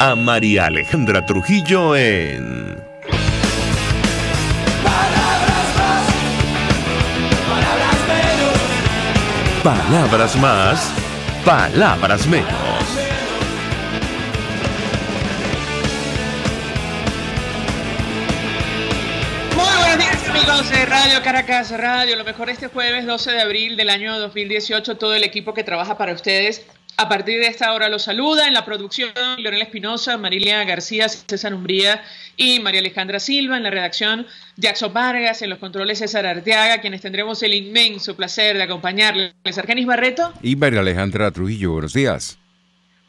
a María Alejandra Trujillo en Palabras más, palabras menos. Palabras más, palabras menos. Amigos de Radio Caracas Radio, lo mejor este jueves 12 de abril del año 2018, todo el equipo que trabaja para ustedes a partir de esta hora los saluda. En la producción, Leonel Espinosa, Marilia García, César Umbría y María Alejandra Silva. En la redacción, Jackson Vargas. En los controles, César Arteaga, quienes tendremos el inmenso placer de acompañarles. Argenis Barreto y María Alejandra Trujillo. Buenos días.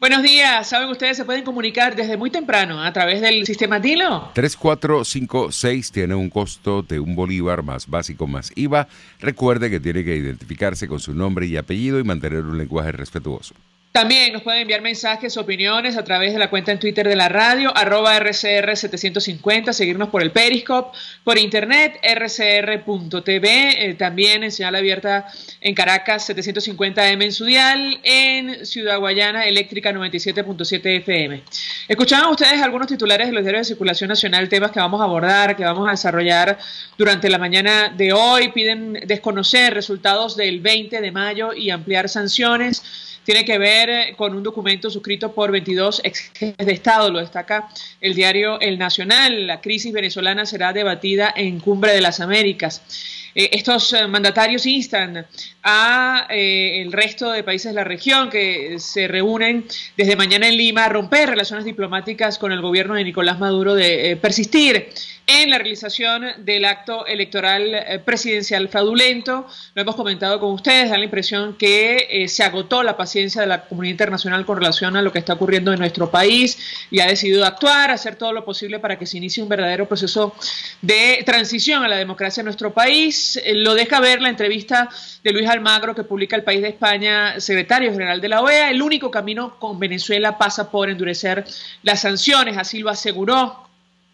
Buenos días. Saben, ustedes se pueden comunicar desde muy temprano a través del sistema Dilo. 3456 tiene un costo de $1 más básico más IVA. Recuerde que tiene que identificarse con su nombre y apellido y mantener un lenguaje respetuoso. También nos pueden enviar mensajes, opiniones a través de la cuenta en Twitter de la radio, @RCR750, seguirnos por el Periscope, por internet, rcr.tv, también en señal abierta en Caracas, 750 AM en su dial, en Ciudad Guayana, eléctrica 97.7 FM. Escuchaban ustedes algunos titulares de los diarios de circulación nacional, temas que vamos a abordar, que vamos a desarrollar durante la mañana de hoy. Piden desconocer resultados del 20 de mayo y ampliar sanciones. Tiene que ver con un documento suscrito por 22 ex jefes de Estado, lo destaca el diario El Nacional. La crisis venezolana será debatida en Cumbre de las Américas. Estos mandatarios instan a el resto de países de la región que se reúnen desde mañana en Lima a romper relaciones diplomáticas con el gobierno de Nicolás Maduro, de persistir en la realización del acto electoral presidencial fraudulento. Lo hemos comentado con ustedes, da la impresión que se agotó la paciencia de la comunidad internacional con relación a lo que está ocurriendo en nuestro país y ha decidido actuar, hacer todo lo posible para que se inicie un verdadero proceso de transición a la democracia en nuestro país. Lo deja ver la entrevista de Luis Almagro que publica El País de España, secretario general de la OEA. El único camino con Venezuela pasa por endurecer las sanciones, así lo aseguró.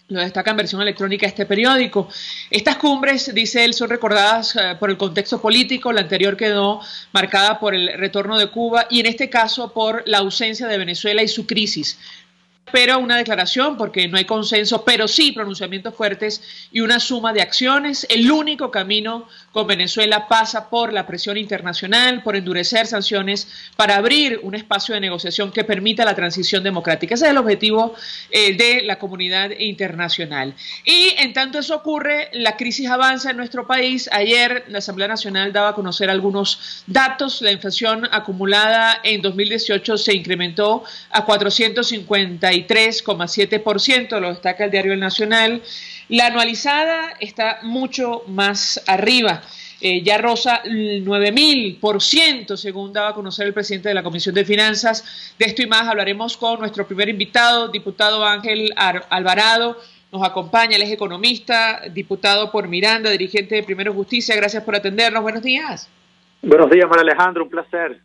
Lo destaca en versión electrónica este periódico. Estas cumbres, dice él, son recordadas por el contexto político. La anterior quedó marcada por el retorno de Cuba y en este caso por la ausencia de Venezuela y su crisis. Pero una declaración, porque no hay consenso, pero sí pronunciamientos fuertes y una suma de acciones. El único camino con Venezuela pasa por la presión internacional, por endurecer sanciones, para abrir un espacio de negociación que permita la transición democrática. Ese es el objetivo de la comunidad internacional. Y en tanto eso ocurre, la crisis avanza en nuestro país. Ayer la Asamblea Nacional daba a conocer algunos datos. La inflación acumulada en 2018 se incrementó a 453,7%, lo destaca el diario El Nacional. La anualizada está mucho más arriba, ya roza el 9.000%, según daba a conocer el presidente de la Comisión de Finanzas. De esto y más hablaremos con nuestro primer invitado, diputado Ángel Alvarado. Nos acompaña, él es economista, diputado por Miranda, dirigente de Primero Justicia. Gracias por atendernos. Buenos días. Buenos días, María Alejandra, un placer.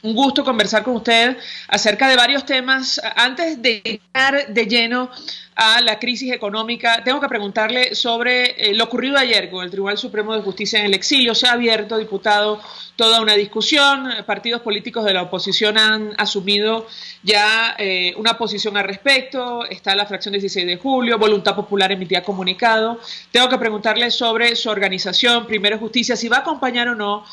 Un gusto conversar con usted acerca de varios temas. Antes de entrar de lleno a la crisis económica, tengo que preguntarle sobre lo ocurrido ayer con el Tribunal Supremo de Justicia en el exilio. Se ha abierto, diputado, toda una discusión. Partidos políticos de la oposición han asumido ya una posición al respecto. Está la fracción 16 de julio, Voluntad Popular emitía comunicado. Tengo que preguntarle sobre su organización, Primero Justicia, si va a acompañar o no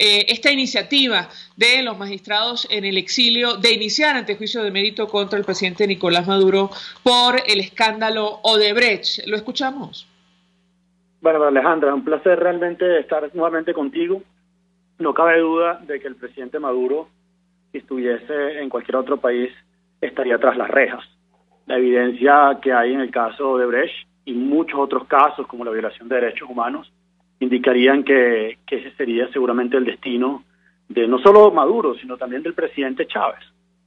esta iniciativa de los magistrados en el exilio de iniciar antejuicio de mérito contra el presidente Nicolás Maduro por el escándalo Odebrecht. ¿Lo escuchamos? Bueno, Alejandra, un placer realmente estar nuevamente contigo. No cabe duda de que el presidente Maduro, si estuviese en cualquier otro país, estaría tras las rejas. La evidencia que hay en el caso Odebrecht y muchos otros casos, como la violación de derechos humanos, indicarían que ese sería seguramente el destino de no solo Maduro, sino también del presidente Chávez,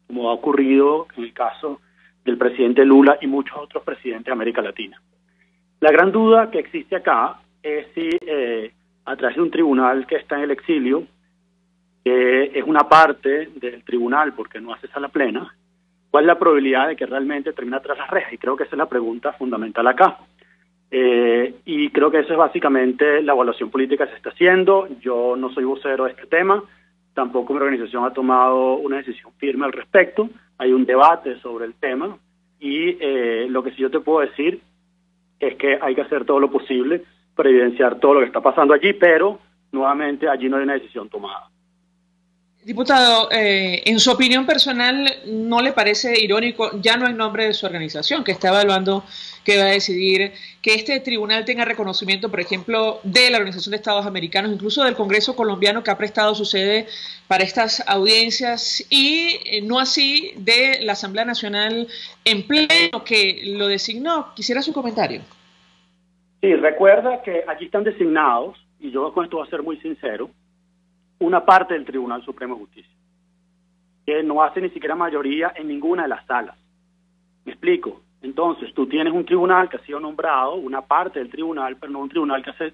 como ha ocurrido en el caso del presidente Lula y muchos otros presidentes de América Latina. La gran duda que existe acá es si a través de un tribunal que está en el exilio, que es una parte del tribunal porque no hace sala plena, ¿cuál es la probabilidad de que realmente termine tras las rejas? Y creo que esa es la pregunta fundamental acá. Y creo que eso es básicamente la evaluación política que se está haciendo. Yo no soy vocero de este tema, tampoco mi organización ha tomado una decisión firme al respecto. Hay un debate sobre el tema, Y lo que sí yo te puedo decir es que hay que hacer todo lo posible para evidenciar todo lo que está pasando allí, pero nuevamente allí no hay una decisión tomada. Diputado, en su opinión personal, ¿no le parece irónico, ya no en nombre de su organización, que está evaluando, que va a decidir que este tribunal tenga reconocimiento, por ejemplo, de la Organización de Estados Americanos, incluso del Congreso colombiano que ha prestado su sede para estas audiencias, y no así de la Asamblea Nacional en pleno que lo designó? Quisiera su comentario. Sí, recuerda que allí están designados, y yo con esto voy a ser muy sincero, una parte del Tribunal Supremo de Justicia, que no hace ni siquiera mayoría en ninguna de las salas. ¿Me explico? Entonces, tú tienes un tribunal que ha sido nombrado, una parte del tribunal, pero no un tribunal que hace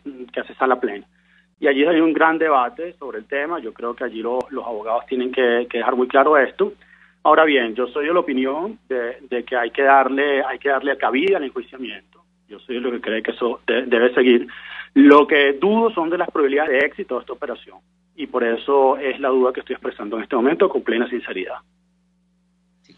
sala plena. Y allí hay un gran debate sobre el tema. Yo creo que allí los abogados tienen que dejar muy claro esto. Ahora bien, yo soy de la opinión de que hay que darle cabida al enjuiciamiento. Yo soy de lo que cree que eso debe seguir. Lo que dudo son de las probabilidades de éxito de esta operación. Y por eso es la duda que estoy expresando en este momento con plena sinceridad.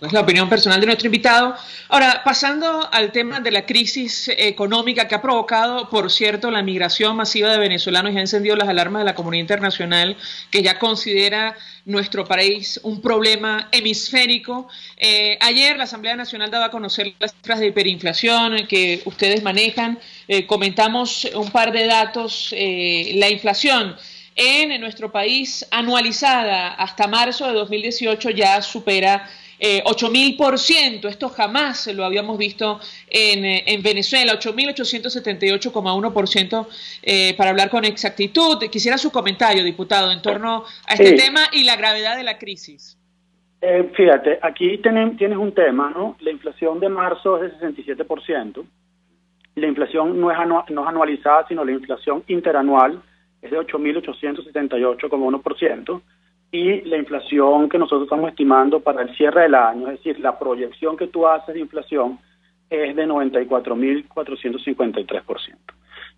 Es la opinión personal de nuestro invitado. Ahora, pasando al tema de la crisis económica que ha provocado, por cierto, la migración masiva de venezolanos y ha encendido las alarmas de la comunidad internacional, que ya considera nuestro país un problema hemisférico. Ayer la Asamblea Nacional daba a conocer las cifras de hiperinflación que ustedes manejan. Comentamos un par de datos. La inflación en nuestro país anualizada hasta marzo de 2018 ya supera 8.000%, esto jamás lo habíamos visto en Venezuela, 8.878,1%, para hablar con exactitud. Quisiera su comentario, diputado, en torno a este tema y la gravedad de la crisis. Fíjate, aquí tienes un tema, ¿no? La inflación de marzo es de 67%, la inflación no es anualizada, sino la inflación interanual es de 8.878,1%. Y la inflación que nosotros estamos estimando para el cierre del año, es decir, la proyección que tú haces de inflación es de 94.453%.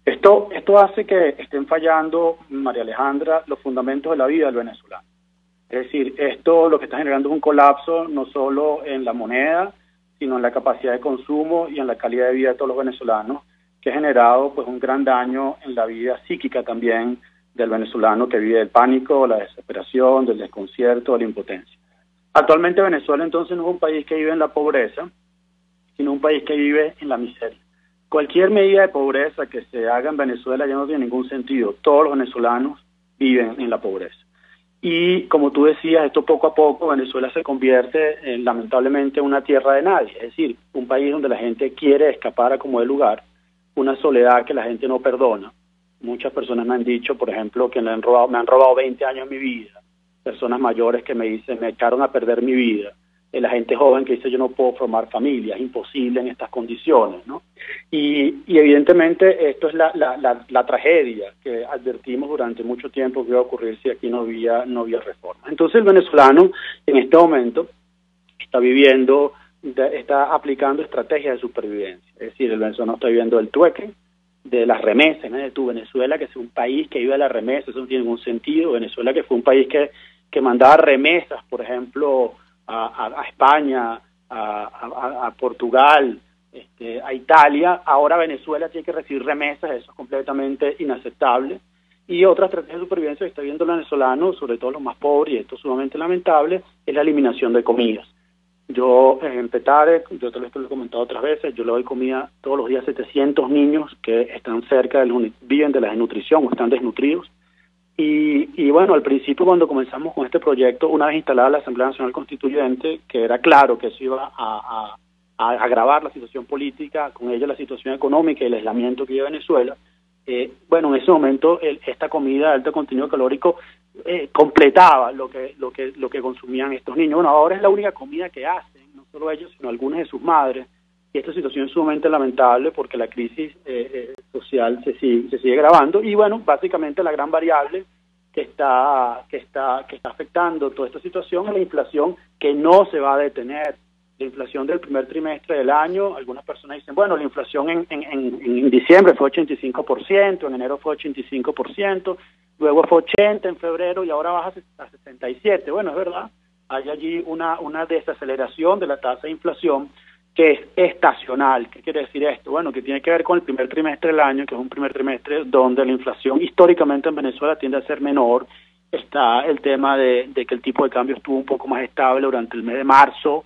Esto hace que estén fallando, María Alejandra, los fundamentos de la vida del venezolano. Es decir, esto lo que está generando es un colapso no solo en la moneda, sino en la capacidad de consumo y en la calidad de vida de todos los venezolanos, que ha generado pues un gran daño en la vida psíquica también del venezolano, que vive del pánico, la desesperación, del desconcierto, de la impotencia. Actualmente Venezuela entonces no es un país que vive en la pobreza, sino un país que vive en la miseria. Cualquier medida de pobreza que se haga en Venezuela ya no tiene ningún sentido. Todos los venezolanos viven en la pobreza. Y como tú decías, esto poco a poco Venezuela se convierte lamentablemente en una tierra de nadie, es decir, un país donde la gente quiere escapar a como de lugar, una soledad que la gente no perdona. Muchas personas me han dicho, por ejemplo, que me han robado 20 años de mi vida. Personas mayores que me dicen, me echaron a perder mi vida. La gente joven que dice, yo no puedo formar familia, es imposible en estas condiciones, ¿no? Y evidentemente esto es la tragedia que advertimos durante mucho tiempo que iba a ocurrir si aquí no había reforma. Entonces el venezolano en este momento está aplicando estrategias de supervivencia. Es decir, el venezolano está viviendo del trueque, de las remesas, ¿no? De tu Venezuela, que es un país que vive de las remesas, eso no tiene ningún sentido. Venezuela, que fue un país que mandaba remesas, por ejemplo, a España, a Portugal, a Italia. Ahora Venezuela tiene que recibir remesas, eso es completamente inaceptable. Y otra estrategia de supervivencia que está viendo el venezolano, sobre todo los más pobres, y esto es sumamente lamentable, es la eliminación de comidas. Yo en Petare, yo te lo he comentado otras veces, yo le doy comida todos los días a 700 niños que están viven de la desnutrición o están desnutridos. Y bueno, al principio cuando comenzamos con este proyecto, una vez instalada la Asamblea Nacional Constituyente, que era claro que eso iba a agravar la situación política, con ella la situación económica y el aislamiento que vive Venezuela, bueno, en ese momento esta comida de alto contenido calórico completaba lo que consumían estos niños. Bueno, ahora es la única comida que hacen, no solo ellos, sino algunas de sus madres, y esta situación es sumamente lamentable porque la crisis social se sigue agravando. Y bueno, básicamente la gran variable que está afectando toda esta situación es la inflación, que no se va a detener. La inflación del primer trimestre del año, algunas personas dicen, bueno, la inflación en diciembre fue 85%, en enero fue 85%, luego fue 80% en febrero y ahora baja a 67%. Bueno, es verdad, hay allí una desaceleración de la tasa de inflación, que es estacional. ¿Qué quiere decir esto? Bueno, que tiene que ver con el primer trimestre del año, que es un primer trimestre donde la inflación históricamente en Venezuela tiende a ser menor. Está el tema de que el tipo de cambio estuvo un poco más estable durante el mes de marzo,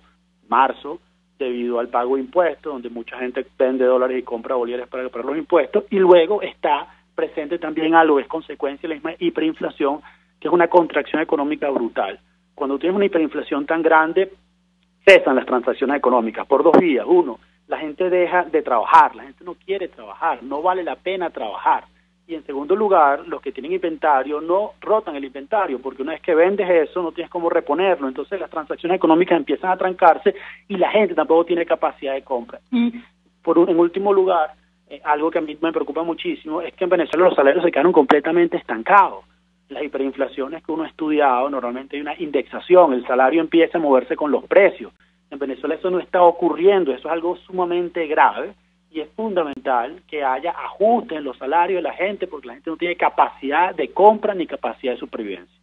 debido al pago de impuestos, donde mucha gente vende dólares y compra bolívares para pagar los impuestos, y luego está presente también algo, es consecuencia de la misma hiperinflación, que es una contracción económica brutal. Cuando tienes una hiperinflación tan grande, cesan las transacciones económicas por dos vías. Uno, la gente deja de trabajar, la gente no quiere trabajar, no vale la pena trabajar. Y en segundo lugar, los que tienen inventario no rotan el inventario, porque una vez que vendes eso no tienes cómo reponerlo, entonces las transacciones económicas empiezan a trancarse y la gente tampoco tiene capacidad de compra. Y en último lugar, algo que a mí me preocupa muchísimo es que en Venezuela los salarios se quedaron completamente estancados. Las hiperinflaciones que uno ha estudiado, normalmente hay una indexación, el salario empieza a moverse con los precios. En Venezuela eso no está ocurriendo, eso es algo sumamente grave. Y es fundamental que haya ajustes en los salarios de la gente, porque la gente no tiene capacidad de compra ni capacidad de supervivencia.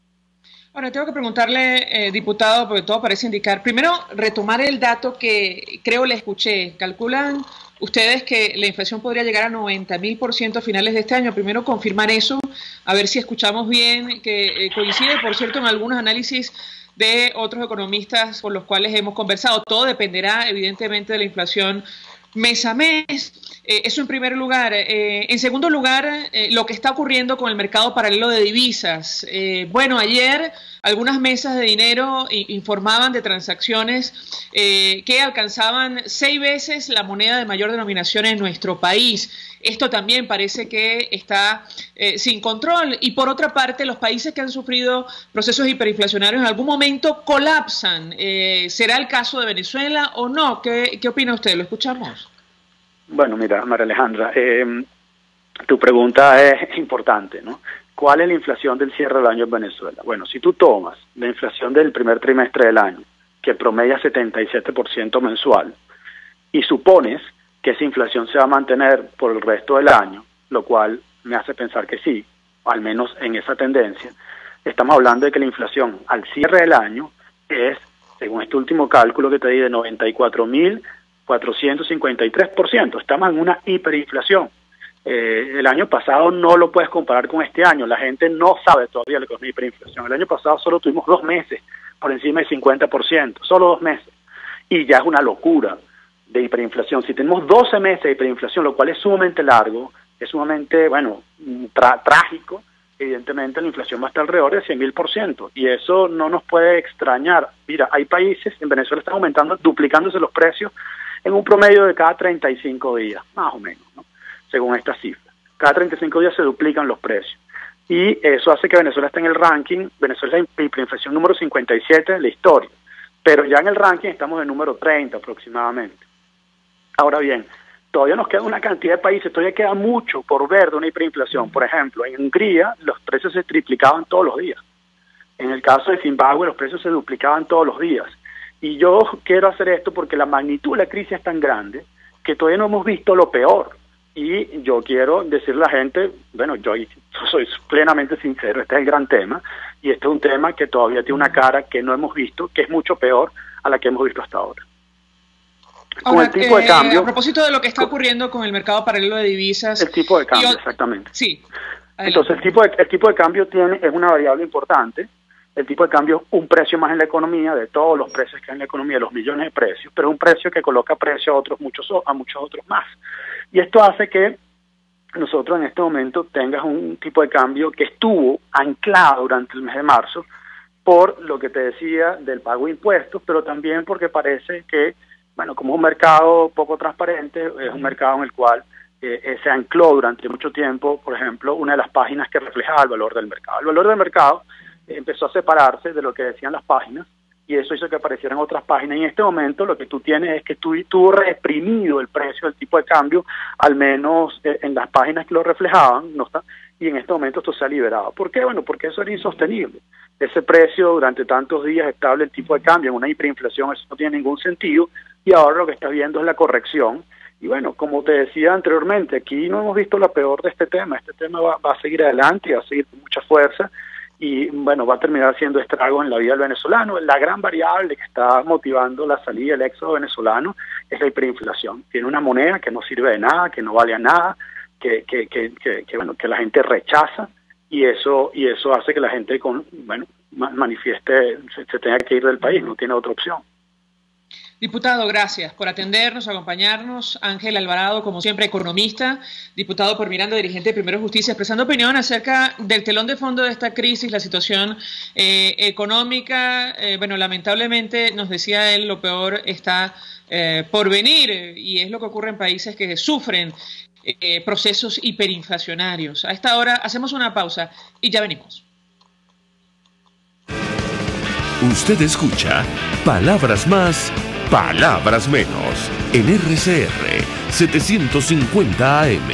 Ahora, tengo que preguntarle, diputado, porque todo parece indicar, primero, retomar el dato que creo le escuché. Calculan ustedes que la inflación podría llegar a 90.000% a finales de este año. Primero, confirmar eso, a ver si escuchamos bien, que coincide, por cierto, en algunos análisis de otros economistas con los cuales hemos conversado. Todo dependerá, evidentemente, de la inflación mes a mes. Eso en primer lugar. En segundo lugar, lo que está ocurriendo con el mercado paralelo de divisas. Bueno, ayer algunas mesas de dinero informaban de transacciones que alcanzaban 6 veces la moneda de mayor denominación en nuestro país. Esto también parece que está sin control. Y por otra parte, los países que han sufrido procesos hiperinflacionarios en algún momento colapsan. ¿Será el caso de Venezuela o no? ¿Qué opina usted? Lo escuchamos. Bueno, mira, María Alejandra, tu pregunta es importante, ¿no? ¿Cuál es la inflación del cierre del año en Venezuela? Bueno, si tú tomas la inflación del primer trimestre del año, que promedia 77% mensual, y supones que esa inflación se va a mantener por el resto del año, lo cual me hace pensar que sí, al menos en esa tendencia, estamos hablando de que la inflación al cierre del año es, según este último cálculo que te di, de 94.453%. Estamos en una hiperinflación. El año pasado no lo puedes comparar con este año. La gente no sabe todavía lo que es una hiperinflación. El año pasado solo tuvimos 2 meses por encima del 50%, solo 2 meses. Y ya es una locura de hiperinflación. Si tenemos 12 meses de hiperinflación, lo cual es sumamente largo, es sumamente, bueno, trágico, evidentemente la inflación va a estar alrededor del 100.000%. Y eso no nos puede extrañar. Mira, hay países, en Venezuela están aumentando, duplicándose los precios en un promedio de cada 35 días, más o menos, ¿no? Según esta cifra. Cada 35 días se duplican los precios. Y eso hace que Venezuela esté en el ranking. Venezuela es la hiperinflación número 57 de la historia. Pero ya en el ranking estamos en número 30 aproximadamente. Ahora bien, todavía nos queda una cantidad de países, todavía queda mucho por ver de una hiperinflación. Por ejemplo, en Hungría los precios se triplicaban todos los días. En el caso de Zimbabue los precios se duplicaban todos los días. Y yo quiero hacer esto porque la magnitud de la crisis es tan grande que todavía no hemos visto lo peor. Y yo quiero decirle a la gente, bueno, yo soy plenamente sincero, este es el gran tema, y este es un tema que todavía tiene una cara que no hemos visto, que es mucho peor a la que hemos visto hasta ahora. Con Ahora, el tipo de cambio... a propósito de lo que está ocurriendo con el mercado paralelo de divisas... El tipo de cambio, exactamente. Sí. Adelante. Entonces, el tipo de cambio es una variable importante. El tipo de cambio es un precio más en la economía, de todos los precios que hay en la economía, los millones de precios, pero es un precio que coloca precio a muchos otros más. Y esto hace que nosotros en este momento tengas un tipo de cambio que estuvo anclado durante el mes de marzo por lo que te decía del pago de impuestos, pero también porque parece que, bueno, como es un mercado poco transparente, es un mercado en el cual se ancló durante mucho tiempo, por ejemplo, una de las páginas que reflejaba el valor del mercado. El valor del mercado empezó a separarse de lo que decían las páginas y eso hizo que aparecieran otras páginas. Y en este momento lo que tú tienes es que tuvo reprimido el precio del tipo de cambio, al menos en las páginas que lo reflejaban, ¿no está? Y en este momento esto se ha liberado. ¿Por qué? Bueno, porque eso era insostenible. Ese precio durante tantos días estable, el tipo de cambio en una hiperinflación, eso no tiene ningún sentido, y ahora lo que estás viendo es la corrección. Y bueno, como te decía anteriormente, aquí no hemos visto la peor de este tema va a seguir adelante y va a seguir con mucha fuerza. y bueno, va a terminar haciendo estragos en la vida del venezolano. La gran variable que está motivando la salida del éxodo venezolano es la hiperinflación. Tiene una moneda que no sirve de nada, que no vale a nada, que la gente rechaza, y eso hace que la gente manifieste, se tenga que ir del país, no tiene otra opción. Diputado, gracias por atendernos, acompañarnos. Ángel Alvarado, como siempre, economista, diputado por Miranda, dirigente de Primero Justicia, expresando opinión acerca del telón de fondo de esta crisis, la situación económica. Bueno, lamentablemente, nos decía él, lo peor está por venir, y es lo que ocurre en países que sufren procesos hiperinflacionarios. A esta hora hacemos una pausa y ya venimos. Usted escucha Palabras Más, Palabras Menos en RCR 750 AM.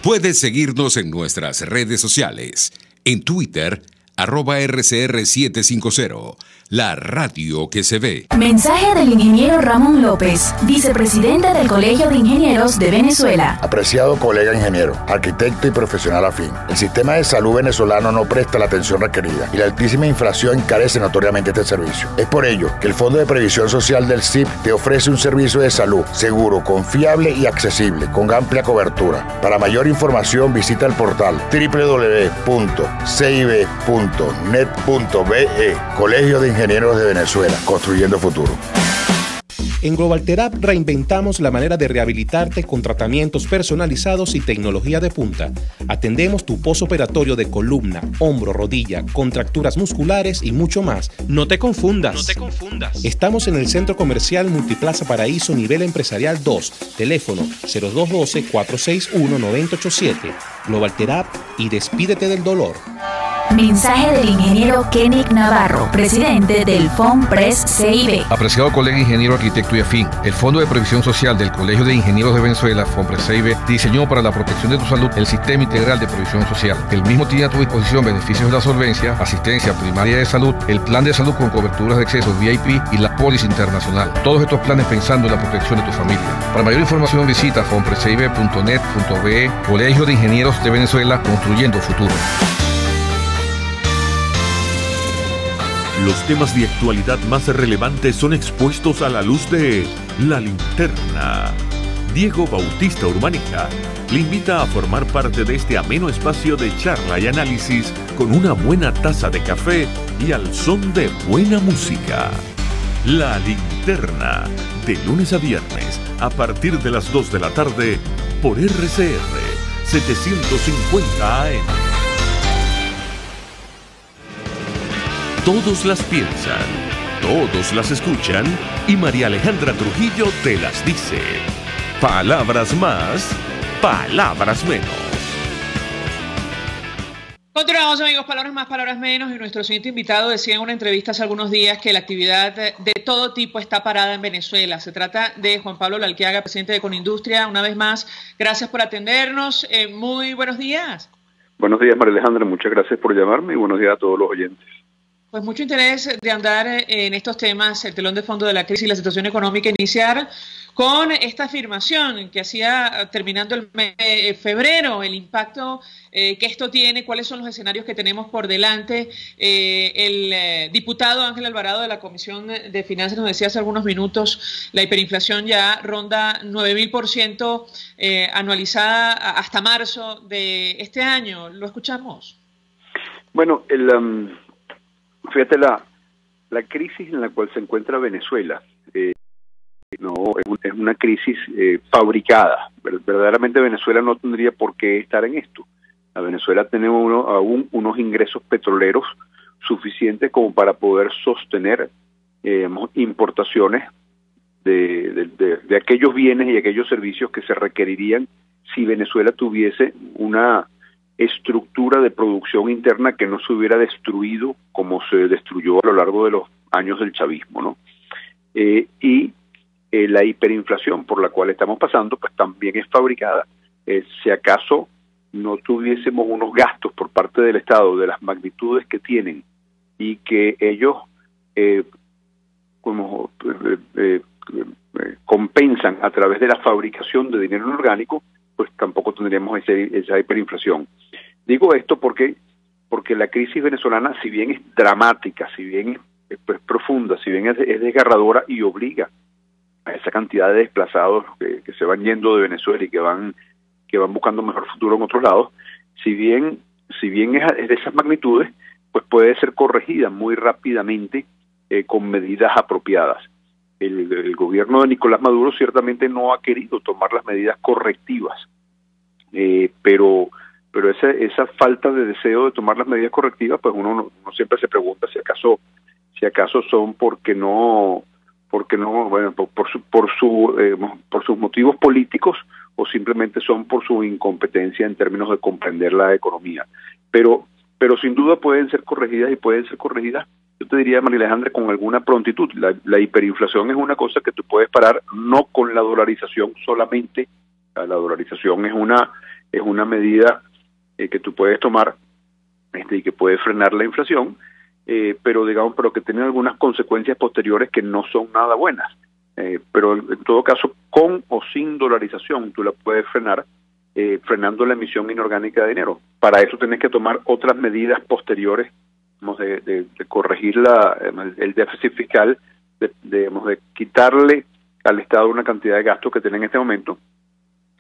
Puedes seguirnos en nuestras redes sociales. En Twitter, @RCR750, la radio que se ve. Mensaje del ingeniero Ramón López, vicepresidente del Colegio de Ingenieros de Venezuela. Apreciado colega ingeniero, arquitecto y profesional afín, el sistema de salud venezolano no presta la atención requerida y la altísima inflación encarece notoriamente este servicio. Es por ello que el Fondo de Previsión Social del CIP te ofrece un servicio de salud seguro, confiable y accesible, con amplia cobertura. Para mayor información visita el portal www.cib.net.be, Colegio de Ingenieros de Venezuela, construyendo futuro. En GlobalTerap reinventamos la manera de rehabilitarte con tratamientos personalizados y tecnología de punta. Atendemos tu posoperatorio de columna, hombro, rodilla, contracturas musculares y mucho más. No te confundas. Estamos en el Centro Comercial Multiplaza Paraíso, nivel empresarial 2, teléfono 0212-461-9087. GlobalTerap y despídete del dolor. Mensaje del ingeniero Kenick Navarro, presidente del FOMPRES CIB. Apreciado colega ingeniero, arquitecto y afín, el Fondo de Previsión Social del Colegio de Ingenieros de Venezuela, FOMPRES CIB, diseñó para la protección de tu salud el Sistema Integral de Previsión Social. El mismo tiene a tu disposición beneficios de la solvencia, asistencia primaria de salud, el plan de salud con coberturas de acceso VIP y la póliza internacional. Todos estos planes pensando en la protección de tu familia. Para mayor información visita fomprescibe.net.be, Colegio de Ingenieros de Venezuela, construyendo futuro. Los temas de actualidad más relevantes son expuestos a la luz de La Linterna. Diego Bautista Urbanica le invita a formar parte de este ameno espacio de charla y análisis con una buena taza de café y al son de buena música. La Linterna, de lunes a viernes, a partir de las 2 de la tarde, por RCR 750 AM. Todos las piensan, todos las escuchan y María Alejandra Trujillo te las dice. Palabras más, palabras menos. Continuamos, amigos, palabras más, palabras menos, y nuestro siguiente invitado decía en una entrevista hace algunos días que la actividad de todo tipo está parada en Venezuela. Se trata de Juan Pablo Lalquiaga, presidente de Conindustria. Una vez más, gracias por atendernos. Muy buenos días. Buenos días, María Alejandra, muchas gracias por llamarme y buenos días a todos los oyentes. Pues mucho interés de andar en estos temas, el telón de fondo de la crisis y la situación económica. Iniciar con esta afirmación que hacía terminando el mes de febrero, el impacto que esto tiene, cuáles son los escenarios que tenemos por delante. El diputado Ángel Alvarado de la Comisión de Finanzas nos decía hace algunos minutos, la hiperinflación ya ronda 9.000% anualizada hasta marzo de este año. ¿Lo escuchamos? Bueno, fíjate, la crisis en la cual se encuentra Venezuela no es una crisis fabricada. Verdaderamente Venezuela no tendría por qué estar en esto. A Venezuela tenemos aún unos ingresos petroleros suficientes como para poder sostener importaciones de aquellos bienes y aquellos servicios que se requerirían si Venezuela tuviese una estructura de producción interna que no se hubiera destruido como se destruyó a lo largo de los años del chavismo, ¿no? La hiperinflación por la cual estamos pasando, pues también es fabricada. Si acaso no tuviésemos unos gastos por parte del Estado de las magnitudes que tienen y que ellos compensan a través de la fabricación de dinero inorgánico, pues tampoco tendríamos esa hiperinflación. Digo esto porque porque la crisis venezolana, si bien es dramática, si bien es profunda, si bien es desgarradora y obliga a esa cantidad de desplazados que se van yendo de Venezuela y que van buscando un mejor futuro en otros lados, si bien es de esas magnitudes, pues puede ser corregida muy rápidamente con medidas apropiadas. El gobierno de Nicolás Maduro ciertamente no ha querido tomar las medidas correctivas, pero esa falta de deseo de tomar las medidas correctivas, pues uno siempre se pregunta si acaso son porque no, bueno, por sus motivos políticos, o simplemente son por su incompetencia en términos de comprender la economía. Pero sin duda pueden ser corregidas, yo te diría, María Alejandra, con alguna prontitud. La hiperinflación es una cosa que tú puedes parar no con la dolarización solamente. La dolarización es una medida que tú puedes tomar y que puede frenar la inflación, pero que tiene algunas consecuencias posteriores que no son nada buenas. Pero en todo caso, con o sin dolarización, tú la puedes frenar, frenando la emisión inorgánica de dinero. Para eso tienes que tomar otras medidas posteriores, de corregir el déficit fiscal, de quitarle al Estado una cantidad de gastos que tiene en este momento,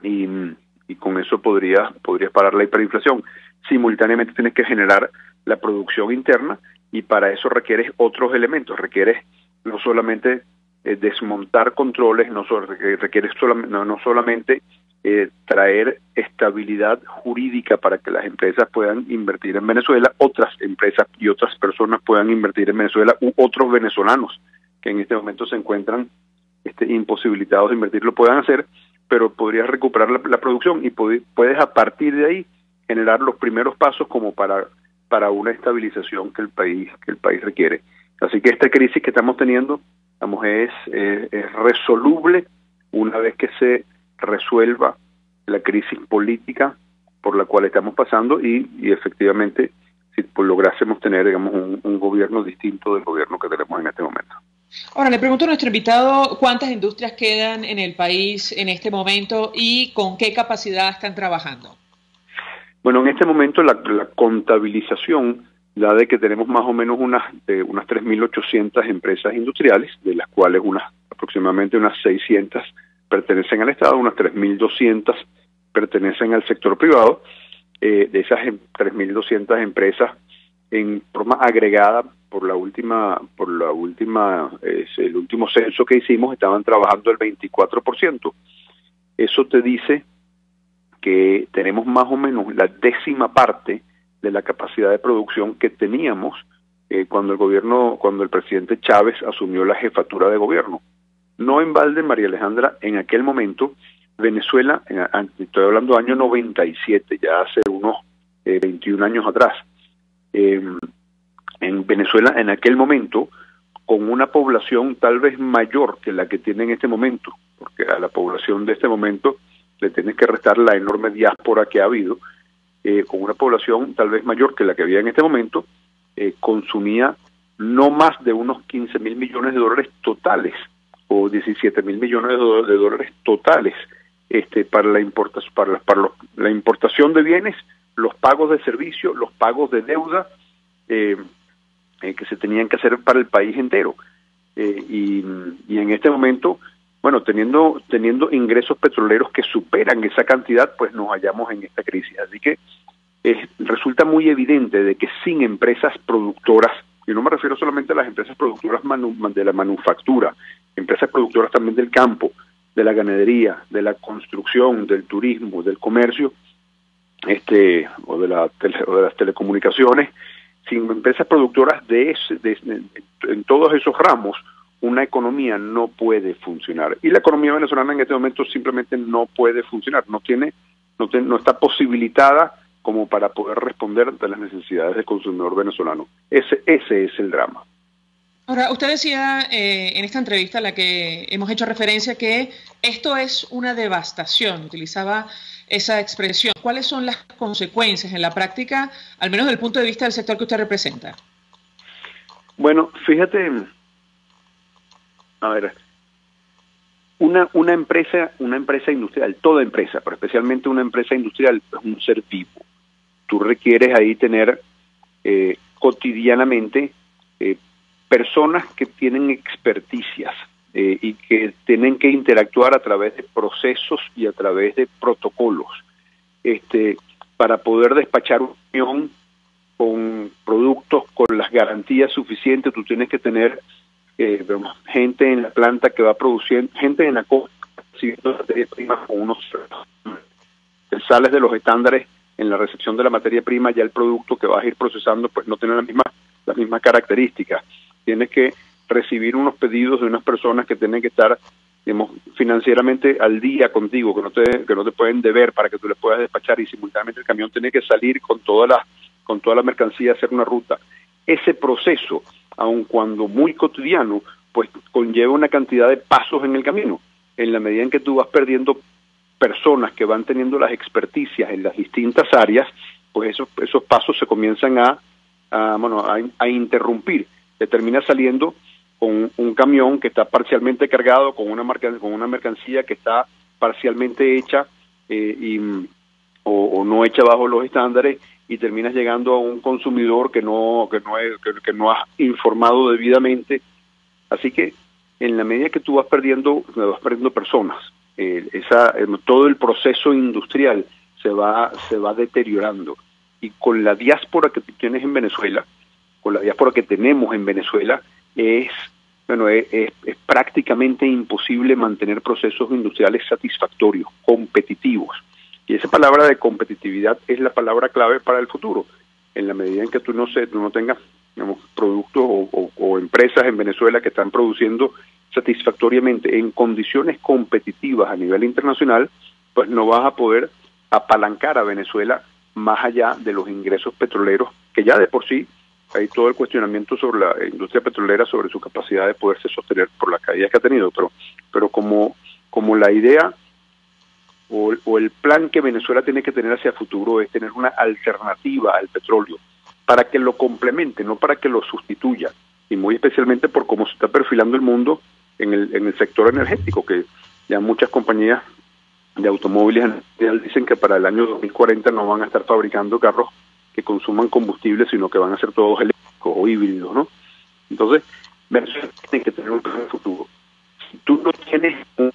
y con eso podrías parar la hiperinflación. Simultáneamente tienes que generar la producción interna, y para eso requieres otros elementos, requieres no solamente desmontar controles, no solamente traer estabilidad jurídica para que las empresas puedan invertir en Venezuela, otras empresas y otras personas puedan invertir en Venezuela, u otros venezolanos que en este momento se encuentran imposibilitados de invertir lo puedan hacer, pero podrías recuperar la producción y puedes a partir de ahí generar los primeros pasos como para una estabilización que el país requiere. Así que esta crisis que estamos teniendo, es resoluble una vez que se resuelva la crisis política por la cual estamos pasando y efectivamente si lográsemos tener, un gobierno distinto del gobierno que tenemos en este momento. Ahora, le pregunto a nuestro invitado cuántas industrias quedan en el país en este momento y con qué capacidad están trabajando. Bueno, en este momento la contabilización da de que tenemos más o menos unas 3.800 empresas industriales, de las cuales aproximadamente unas 600 pertenecen al Estado, unas 3.200 pertenecen al sector privado. De esas 3.200 empresas, en forma agregada por el último censo que hicimos, estaban trabajando el 24%. Eso te dice que tenemos más o menos la 10ª parte de la capacidad de producción que teníamos cuando el presidente Chávez asumió la jefatura de gobierno. No en balde, María Alejandra, en aquel momento Venezuela, estoy hablando año 97, ya hace unos 21 años atrás, en Venezuela en aquel momento, con una población tal vez mayor que la que tiene en este momento, porque a la población de este momento le tienes que restar la enorme diáspora que ha habido, con una población tal vez mayor que la que había en este momento, consumía no más de unos 15.000 millones de dólares totales, o 17.000 millones de dólares totales, para la importación de bienes, los pagos de servicios, los pagos de deuda que se tenían que hacer para el país entero. Y en este momento, bueno, teniendo ingresos petroleros que superan esa cantidad, pues nos hallamos en esta crisis. Así que resulta muy evidente de que sin empresas productoras, y no me refiero solamente a las empresas productoras de la manufactura, empresas productoras también del campo, de la ganadería, de la construcción, del turismo, del comercio, o de las telecomunicaciones, sin empresas productoras en todos esos ramos, una economía no puede funcionar. Y la economía venezolana en este momento simplemente no puede funcionar, no está posibilitada como para poder responder ante las necesidades del consumidor venezolano. Ese es el drama. Ahora, usted decía en esta entrevista a la que hemos hecho referencia que esto es una devastación, utilizaba esa expresión. ¿Cuáles son las consecuencias en la práctica, al menos desde el punto de vista del sector que usted representa? Bueno, fíjate, a ver, una empresa industrial, toda empresa, pero especialmente una empresa industrial, es un ser vivo. Tú requieres ahí tener cotidianamente personas que tienen experticias y que tienen que interactuar a través de procesos y a través de protocolos para poder despachar un camión con productos con las garantías suficientes. Tú tienes que tener gente en la planta que va produciendo, gente en la costa recibiendo materia prima con unos sales de los estándares en la recepción de la materia prima. Ya el producto que vas a ir procesando pues no tiene las mismas características. Tienes que recibir unos pedidos de unas personas que tienen que estar, digamos, financieramente al día contigo, que no te pueden deber para que tú les puedas despachar, y simultáneamente el camión tiene que salir con toda la mercancía a hacer una ruta. Ese proceso, aun cuando muy cotidiano, pues conlleva una cantidad de pasos en el camino. En la medida en que tú vas perdiendo personas que van teniendo las experticias en las distintas áreas, pues esos pasos se comienzan a interrumpir. Te termina saliendo con un camión que está parcialmente cargado, con una mercancía que está parcialmente hecha o no hecha bajo los estándares, y terminas llegando a un consumidor que no has informado debidamente. Así que en la medida que tú vas perdiendo personas, todo el proceso industrial se va deteriorando. Y con la diáspora que tú tienes en Venezuela, con la diáspora que tenemos en Venezuela, es prácticamente imposible mantener procesos industriales satisfactorios, competitivos. Y esa palabra de competitividad es la palabra clave para el futuro. En la medida en que tú no tengas, digamos, productos o empresas en Venezuela que están produciendo satisfactoriamente en condiciones competitivas a nivel internacional, pues no vas a poder apalancar a Venezuela más allá de los ingresos petroleros, que ya de por sí hay todo el cuestionamiento sobre la industria petrolera, sobre su capacidad de poderse sostener por las caídas que ha tenido, pero como la idea o el plan que Venezuela tiene que tener hacia futuro es tener una alternativa al petróleo para que lo complemente, no para que lo sustituya, y muy especialmente por cómo se está perfilando el mundo en el sector energético, que ya muchas compañías de automóviles dicen que para el año 2040 no van a estar fabricando carros que consuman combustible, sino que van a ser todos eléctricos o híbridos, ¿no? Entonces, Venezuela tiene que tener un plan futuro. Si tú no tienes una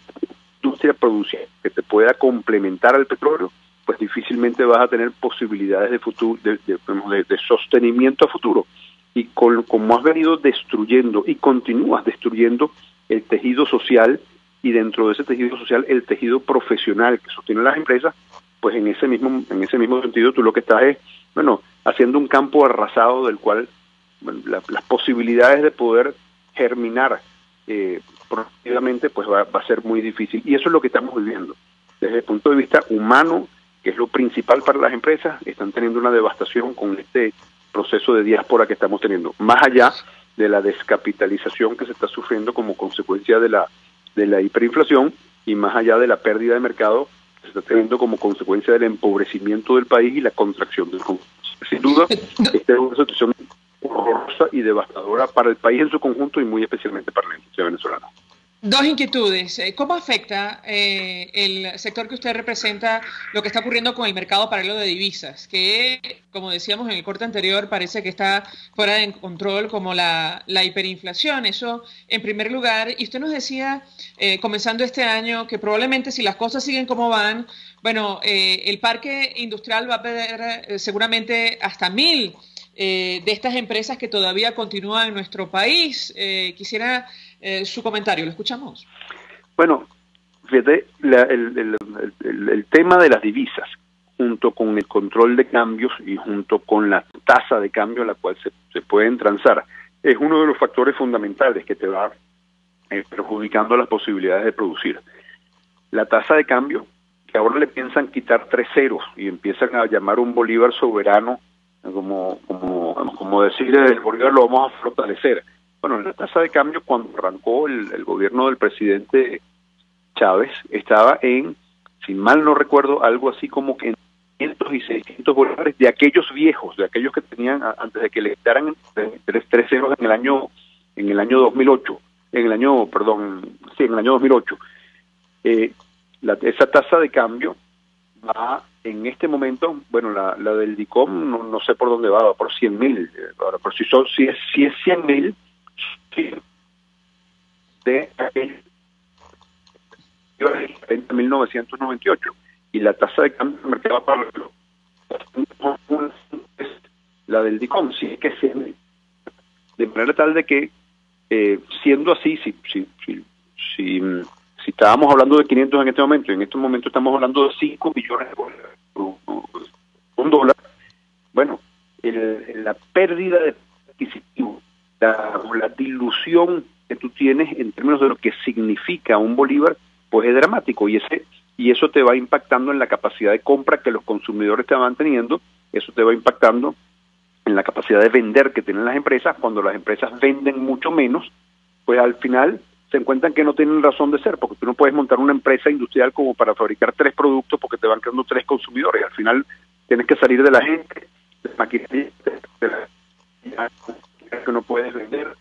industria produciente que te pueda complementar al petróleo, pues difícilmente vas a tener posibilidades de futuro, de sostenimiento a futuro. Y como has venido destruyendo y continúas destruyendo el tejido social, y dentro de ese tejido social el tejido profesional que sostiene las empresas, pues en ese mismo sentido tú lo que estás es haciendo un campo arrasado del cual las posibilidades de poder germinar productivamente pues va a ser muy difícil. Y eso es lo que estamos viviendo. Desde el punto de vista humano, que es lo principal para las empresas, están teniendo una devastación con este proceso de diáspora que estamos teniendo, más allá de la descapitalización que se está sufriendo como consecuencia de la hiperinflación, y más allá de la pérdida de mercado que se está teniendo como consecuencia del empobrecimiento del país y la contracción del consumo. Sin duda, esta es una situación horrorosa y devastadora para el país en su conjunto y muy especialmente para la industria venezolana. Dos inquietudes. ¿Cómo afecta el sector que usted representa lo que está ocurriendo con el mercado paralelo de divisas? Que, como decíamos en el corte anterior, parece que está fuera de control, como la hiperinflación. Eso, en primer lugar. Y usted nos decía, comenzando este año, que probablemente si las cosas siguen como van, el parque industrial va a perder seguramente hasta 1.000 de estas empresas que todavía continúan en nuestro país. Quisiera su comentario, ¿lo escuchamos? Bueno, fíjate, el tema de las divisas, junto con el control de cambios y junto con la tasa de cambio a la cual se pueden transar, es uno de los factores fundamentales que te va perjudicando las posibilidades de producir. La tasa de cambio, que ahora le piensan quitar 3 ceros y empiezan a llamar un bolívar soberano, como decir, el bolívar lo vamos a fortalecer. Bueno, la tasa de cambio, cuando arrancó el gobierno del presidente Chávez, estaba en, si mal no recuerdo, algo así como que en 500 y 600 bolívares de aquellos viejos, de aquellos que tenían antes de que le quitaran 3 ceros en el año 2008, en el año 2008. Esa tasa de cambio va en este momento, bueno, la del DICOM no sé por dónde va por 100.000. Ahora, por si es 100.000 de 20.998 y la tasa de cambio del mercado para la del DICOM sí es que 100.000, de manera tal de que siendo así, si estábamos hablando de 500 en este momento, y en este momento estamos hablando de 5 millones de dólares, $1, bueno, la pérdida de adquisitivo, la dilución que tú tienes en términos de lo que significa un bolívar, pues es dramático, y eso te va impactando en la capacidad de compra que los consumidores te van teniendo, eso te va impactando en la capacidad de vender que tienen las empresas. Cuando las empresas venden mucho menos, pues al final se encuentran que no tienen razón de ser, porque tú no puedes montar una empresa industrial como para fabricar 3 productos porque te van quedando 3 consumidores. Al final tienes que salir de la gente, de maquinaria, de la que no puedes vender.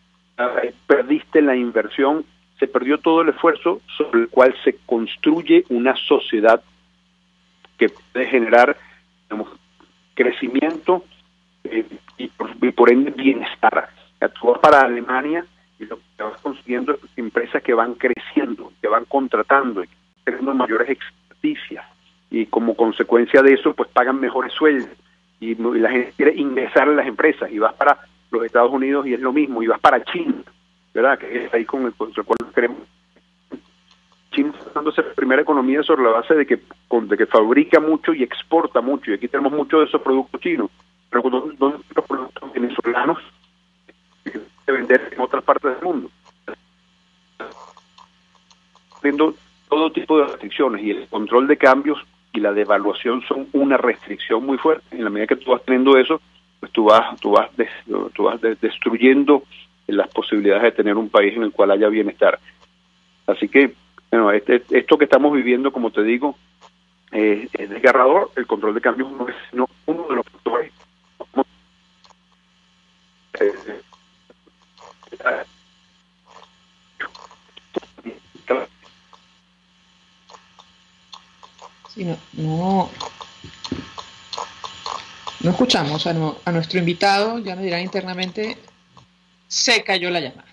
Perdiste la inversión, se perdió todo el esfuerzo sobre el cual se construye una sociedad que puede generar, digamos, crecimiento y por ende bienestar. Tú vas para Alemania y lo que vas consiguiendo es empresas que van creciendo, que van contratando, y teniendo mayores experticias, y como consecuencia de eso pues pagan mejores sueldos, y la gente quiere ingresar a las empresas, y vas para los Estados Unidos y es lo mismo, y vas para China, ¿verdad? Que es ahí con el cual queremos. China está dándose la primera economía sobre la base de que fabrica mucho y exporta mucho, y aquí tenemos muchos de esos productos chinos, pero ¿dónde los productos venezolanos de vender en otras partes del mundo? Viendo todo tipo de restricciones, y el control de cambios y la devaluación son una restricción muy fuerte. En la medida que tú vas teniendo eso, pues tú vas destruyendo las posibilidades de tener un país en el cual haya bienestar. Así que, bueno, esto que estamos viviendo, como te digo, es desgarrador. El control de cambios no es sino uno de los factores. Sí, no escuchamos a nuestro invitado, ya nos dirán internamente, se cayó la llamada.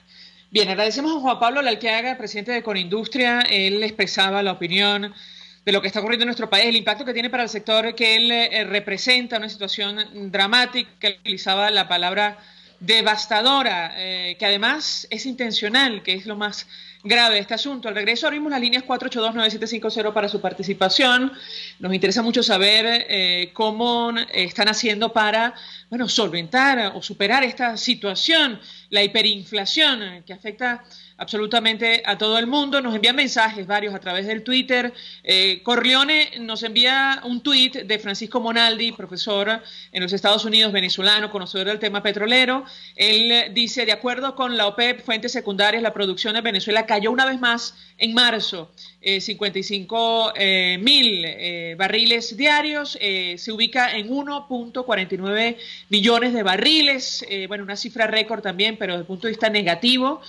Bien, agradecemos a Juan Pablo Lalqueaga, presidente de Conindustria. Él expresaba la opinión de lo que está ocurriendo en nuestro país, el impacto que tiene para el sector que él representa, una situación dramática. Él utilizaba la palabra devastadora, que además es intencional, que es lo más grave de este asunto. Al regreso abrimos las líneas 482-9750 para su participación. Nos interesa mucho saber cómo están haciendo para, bueno, solventar o superar esta situación, la hiperinflación que afecta absolutamente a todo el mundo. Nos envían mensajes varios a través del Twitter. Corleone nos envía un tuit de Francisco Monaldi, profesor en los Estados Unidos, venezolano, conocedor del tema petrolero. Él dice: de acuerdo con la OPEP, fuentes secundarias, la producción en Venezuela cayó una vez más en marzo, 55.000 barriles diarios, se ubica en 1.49 millones de barriles, bueno, una cifra récord también, pero desde el punto de vista negativo.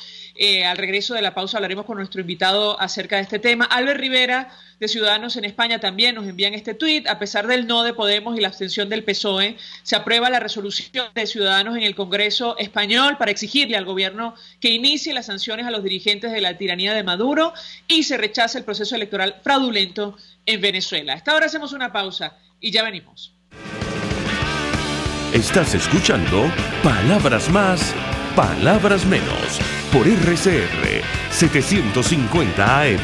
Al regreso de la pausa hablaremos con nuestro invitado acerca de este tema. Albert Rivera, de Ciudadanos en España, también nos envían este tuit. A pesar del no de Podemos y la abstención del PSOE, se aprueba la resolución de Ciudadanos en el Congreso español para exigirle al gobierno que inicie las sanciones a los dirigentes de la tiranía de Maduro y se rechaza el proceso electoral fraudulento en Venezuela. Hasta ahora hacemos una pausa y ya venimos. Estás escuchando Palabras Más, Palabras Menos, por RCR 750 AM.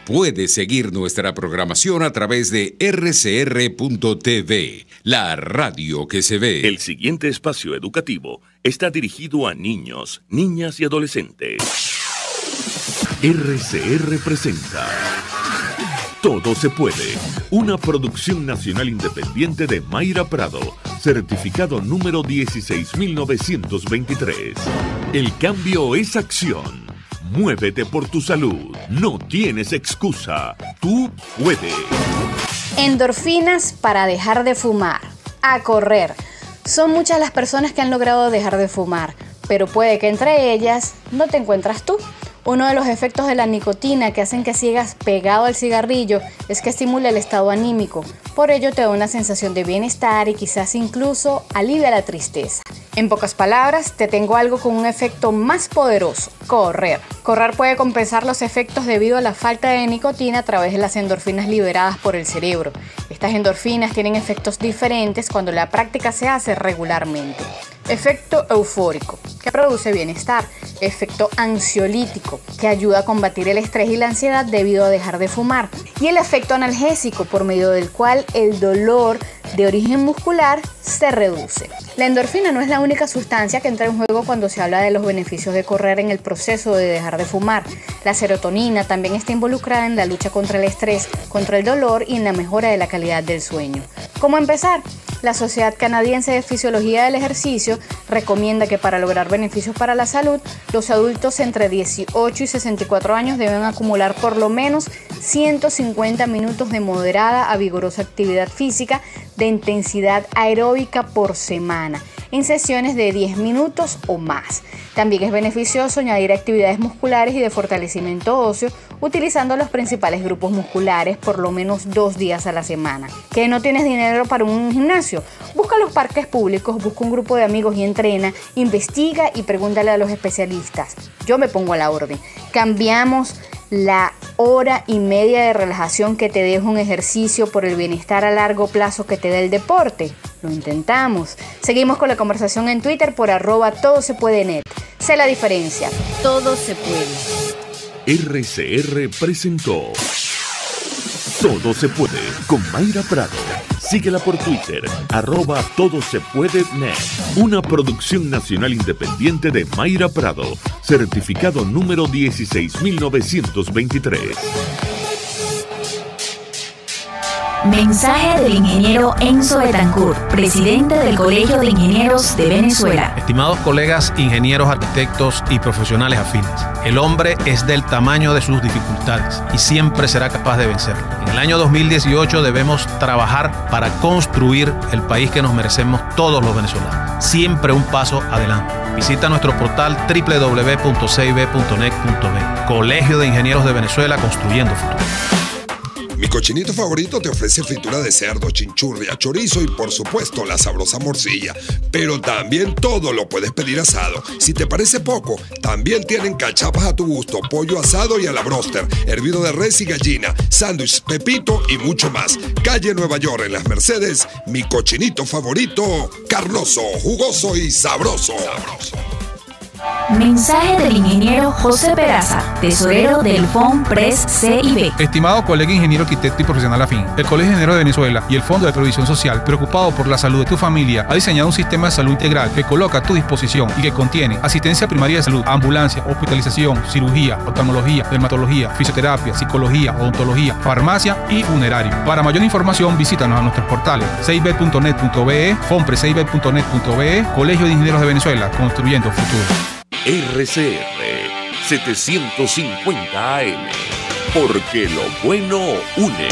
Puedes seguir nuestra programación a través de rcr.tv, la radio que se ve. El siguiente espacio educativo está dirigido a niños, niñas y adolescentes. RCR presenta Todo se puede, una producción nacional independiente de Mayra Prado, certificado número 16923. El cambio es acción. Muévete por tu salud. No tienes excusa. Tú puedes. Endorfinas para dejar de fumar. A correr. Son muchas las personas que han logrado dejar de fumar, pero puede que entre ellas no te encuentras tú. Uno de los efectos de la nicotina que hacen que sigas pegado al cigarrillo es que estimula el estado anímico. Por ello te da una sensación de bienestar y quizás incluso alivia la tristeza. En pocas palabras, te tengo algo con un efecto más poderoso: correr. Correr puede compensar los efectos debido a la falta de nicotina a través de las endorfinas liberadas por el cerebro. Estas endorfinas tienen efectos diferentes cuando la práctica se hace regularmente. Efecto eufórico, que produce bienestar. Efecto ansiolítico, que ayuda a combatir el estrés y la ansiedad debido a dejar de fumar. Y el efecto analgésico, por medio del cual el dolor de origen muscular se reduce. La endorfina no es la única sustancia que entra en juego cuando se habla de los beneficios de correr en el proceso de dejar de fumar. La serotonina también está involucrada en la lucha contra el estrés, contra el dolor y en la mejora de la calidad del sueño. ¿Cómo empezar? La Sociedad Canadiense de Fisiología del Ejercicio recomienda que para lograr beneficios para la salud, los adultos entre 18 y 64 años deben acumular por lo menos 150 minutos de moderada a vigorosa actividad física de intensidad aeróbica por semana, en sesiones de 10 minutos o más. También es beneficioso añadir actividades musculares y de fortalecimiento óseo utilizando los principales grupos musculares por lo menos 2 días a la semana. ¿Que no tienes dinero para un gimnasio? Busca los parques públicos, busca un grupo de amigos y entrena, investiga y pregúntale a los especialistas. Yo me pongo a la orden. Cambiamos la hora y media de relajación que te deja un ejercicio por el bienestar a largo plazo que te da el deporte. Lo intentamos. Seguimos con la conversación en Twitter por @todosepuede.net. Sé la diferencia. Todo se puede. RCR presentó Todo se puede con Mayra Prado. Síguela por Twitter, @todosepuede.net. Una producción nacional independiente de Mayra Prado, certificado número 16923. Mensaje del ingeniero Enzo Betancourt, presidente del Colegio de Ingenieros de Venezuela. Estimados colegas, ingenieros, arquitectos y profesionales afines, el hombre es del tamaño de sus dificultades y siempre será capaz de vencerlo. En el año 2018 debemos trabajar para construir el país que nos merecemos todos los venezolanos. Siempre un paso adelante. Visita nuestro portal www.cib.net.be. Colegio de Ingenieros de Venezuela, construyendo futuro. Mi cochinito favorito te ofrece fritura de cerdo, chinchurria, chorizo y por supuesto la sabrosa morcilla. Pero también todo lo puedes pedir asado. Si te parece poco, también tienen cachapas a tu gusto, pollo asado y a la broster, hervido de res y gallina, sándwich, pepito y mucho más. Calle Nueva York en Las Mercedes, mi cochinito favorito, carnoso, jugoso y sabroso. Mensaje del ingeniero José Peraza, tesorero del FOMPRES CIB. Estimado colega ingeniero, arquitecto y profesional afín, el Colegio de Ingenieros de Venezuela y el Fondo de Previsión Social, preocupado por la salud de tu familia, ha diseñado un sistema de salud integral que coloca a tu disposición y que contiene asistencia primaria de salud, ambulancia, hospitalización, cirugía, oftalmología, dermatología, fisioterapia, psicología, odontología, farmacia y funerario. Para mayor información, visítanos a nuestros portales cib.net.be, fomprescib.net.be, Colegio de Ingenieros de Venezuela, construyendo futuro. RCR 750 AM, porque lo bueno une.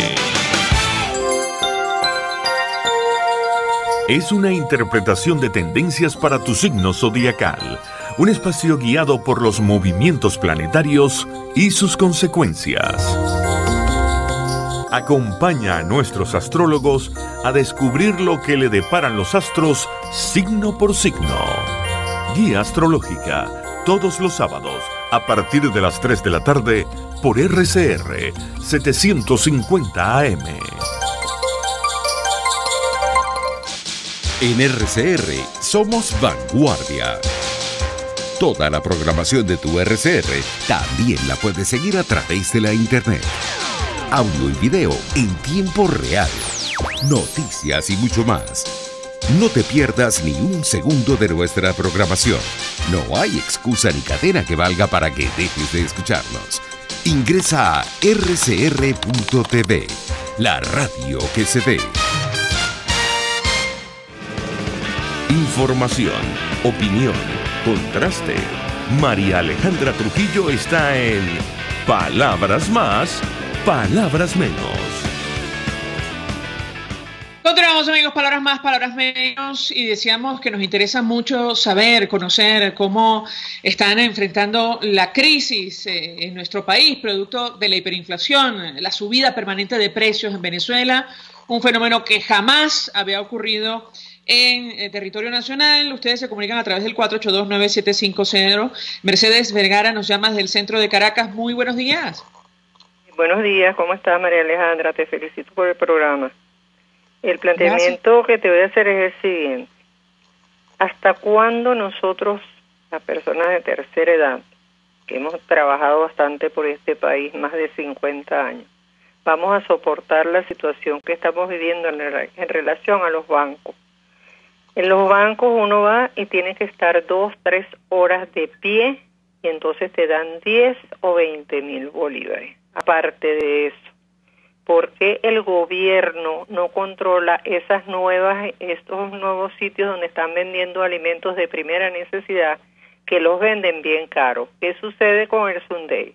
Es una interpretación de tendencias para tu signo zodiacal, un espacio guiado por los movimientos planetarios y sus consecuencias. Acompaña a nuestros astrólogos a descubrir lo que le deparan los astros signo por signo. Guía astrológica, todos los sábados, a partir de las 3 de la tarde, por RCR 750 AM. En RCR somos vanguardia. Toda la programación de tu RCR también la puedes seguir a través de la internet. Audio y video en tiempo real. Noticias y mucho más. No te pierdas ni un segundo de nuestra programación. No hay excusa ni cadena que valga para que dejes de escucharnos. Ingresa a rcr.tv, la radio que se ve. Información, opinión, contraste. María Alejandra Trujillo está en Palabras Más, Palabras Menos. Continuamos, amigos, palabras más, palabras menos, y decíamos que nos interesa mucho saber, conocer cómo están enfrentando la crisis en nuestro país, producto de la hiperinflación, la subida permanente de precios en Venezuela, un fenómeno que jamás había ocurrido en territorio nacional. Ustedes se comunican a través del 482-9750. Mercedes Vergara nos llama desde el centro de Caracas. Muy buenos días. Buenos días, ¿cómo estás, María Alejandra? Te felicito por el programa. El planteamiento que te voy a hacer es el siguiente. ¿Hasta cuándo nosotros, las personas de tercera edad, que hemos trabajado bastante por este país, más de 50 años, vamos a soportar la situación que estamos viviendo en relación a los bancos? En los bancos uno va y tiene que estar 2, 3 horas de pie y entonces te dan 10 o 20.000 bolívares. Aparte de eso, ¿por qué el gobierno no controla estos nuevos sitios donde están vendiendo alimentos de primera necesidad que los venden bien caros? ¿Qué sucede con el Sunday?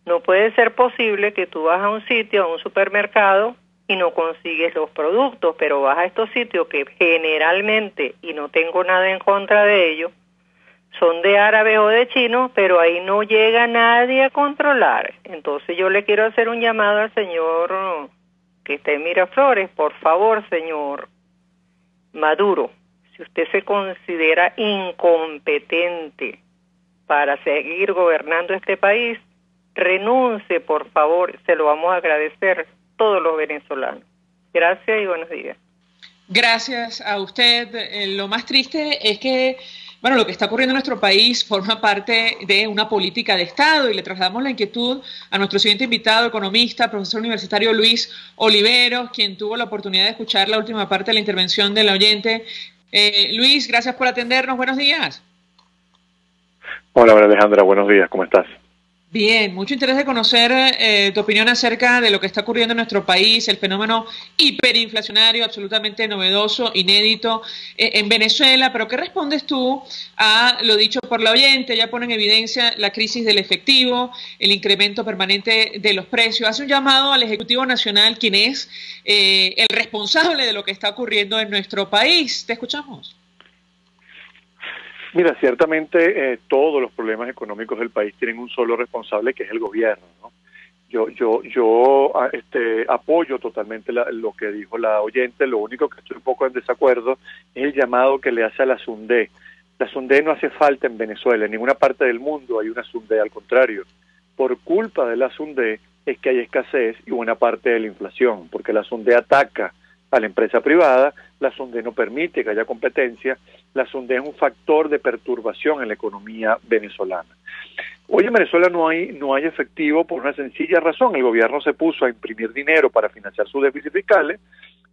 No puede ser posible que tú vas a un sitio, a un supermercado, y no consigues los productos, pero vas a estos sitios que generalmente, y no tengo nada en contra de ellos, son de árabes o de chinos, pero ahí no llega nadie a controlar. Entonces yo le quiero hacer un llamado al señor que está en Miraflores. Por favor, señor Maduro, si usted se considera incompetente para seguir gobernando este país, renuncie, por favor, se lo vamos a agradecer todos los venezolanos. Gracias y buenos días. Gracias a usted. Lo más triste es que lo que está ocurriendo en nuestro país forma parte de una política de Estado, y le trasladamos la inquietud a nuestro siguiente invitado, economista, profesor universitario Luis Oliveros, quien tuvo la oportunidad de escuchar la última parte de la intervención del oyente. Luis, gracias por atendernos. Buenos días. Hola, María Alejandra. Buenos días. ¿Cómo estás? Bien, mucho interés de conocer tu opinión acerca de lo que está ocurriendo en nuestro país, el fenómeno hiperinflacionario absolutamente novedoso, inédito en Venezuela. Pero ¿qué respondes tú a lo dicho por la oyente? Ya pone en evidencia la crisis del efectivo, el incremento permanente de los precios. Hace un llamado al Ejecutivo Nacional, quien es el responsable de lo que está ocurriendo en nuestro país. Te escuchamos. Mira, ciertamente todos los problemas económicos del país tienen un solo responsable, que es el gobierno, ¿no? Yo apoyo totalmente lo que dijo la oyente. Lo único que estoy un poco en desacuerdo es el llamado que le hace a la SUNDE. La SUNDE no hace falta en Venezuela, en ninguna parte del mundo hay una SUNDE, al contrario. Por culpa de la SUNDE es que hay escasez y buena parte de la inflación, porque la SUNDE ataca a la empresa privada, la SUNDE no permite que haya competencia, la SUNDE es un factor de perturbación en la economía venezolana. Hoy en Venezuela no hay efectivo por una sencilla razón. El gobierno se puso a imprimir dinero para financiar sus déficits fiscales,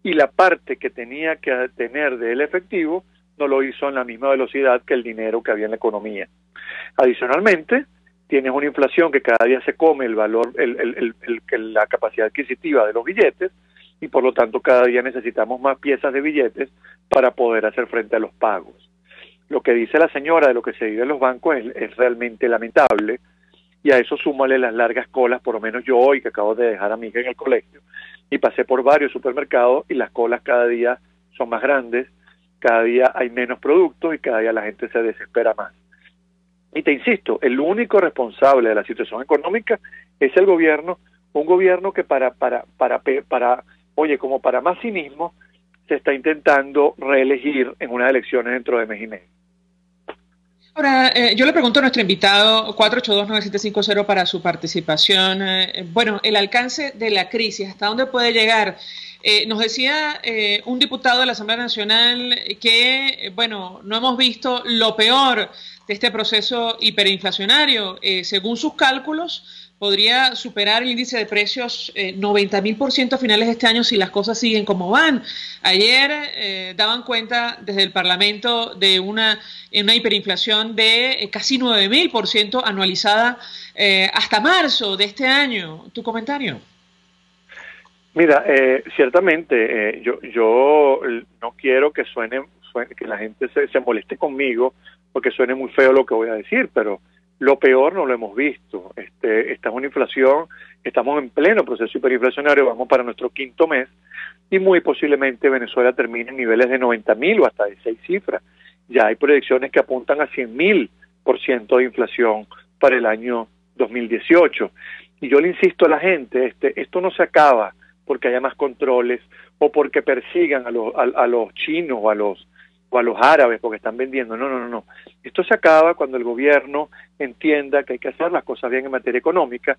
y la parte que tenía que tener del efectivo no lo hizo en la misma velocidad que el dinero que había en la economía. Adicionalmente, tienes una inflación que cada día se come el valor, la capacidad adquisitiva de los billetes, y por lo tanto cada día necesitamos más piezas de billetes para poder hacer frente a los pagos. Lo que dice la señora de lo que se vive en los bancos es realmente lamentable, y a eso súmale las largas colas. Por lo menos yo hoy, que acabo de dejar a mi hija en el colegio, y pasé por varios supermercados, y las colas cada día son más grandes, cada día hay menos productos y cada día la gente se desespera más. Y te insisto, el único responsable de la situación económica es el gobierno, un gobierno que para más cinismo, se está intentando reelegir en unas elecciones dentro de mes y medio. Ahora, yo le pregunto a nuestro invitado, 482-9750, para su participación. El alcance de la crisis, ¿hasta dónde puede llegar? Nos decía un diputado de la Asamblea Nacional que, no hemos visto lo peor de este proceso hiperinflacionario. Según sus cálculos, podría superar el índice de precios 90.000% a finales de este año si las cosas siguen como van. Ayer daban cuenta desde el Parlamento de una hiperinflación de casi 9.000% anualizada hasta marzo de este año. ¿Tu comentario? Mira, ciertamente yo no quiero que que la gente se moleste conmigo porque suene muy feo lo que voy a decir, pero lo peor no lo hemos visto. Esta es una inflación, estamos en pleno proceso hiperinflacionario, vamos para nuestro quinto mes, y muy posiblemente Venezuela termine en niveles de 90.000 o hasta de 6 cifras. Ya hay proyecciones que apuntan a 100.000% de inflación para el año 2018. Y yo le insisto a la gente, esto no se acaba porque haya más controles o porque persigan a los chinos o a los árabes porque están vendiendo. No. Esto se acaba cuando el gobierno entienda que hay que hacer las cosas bien en materia económica,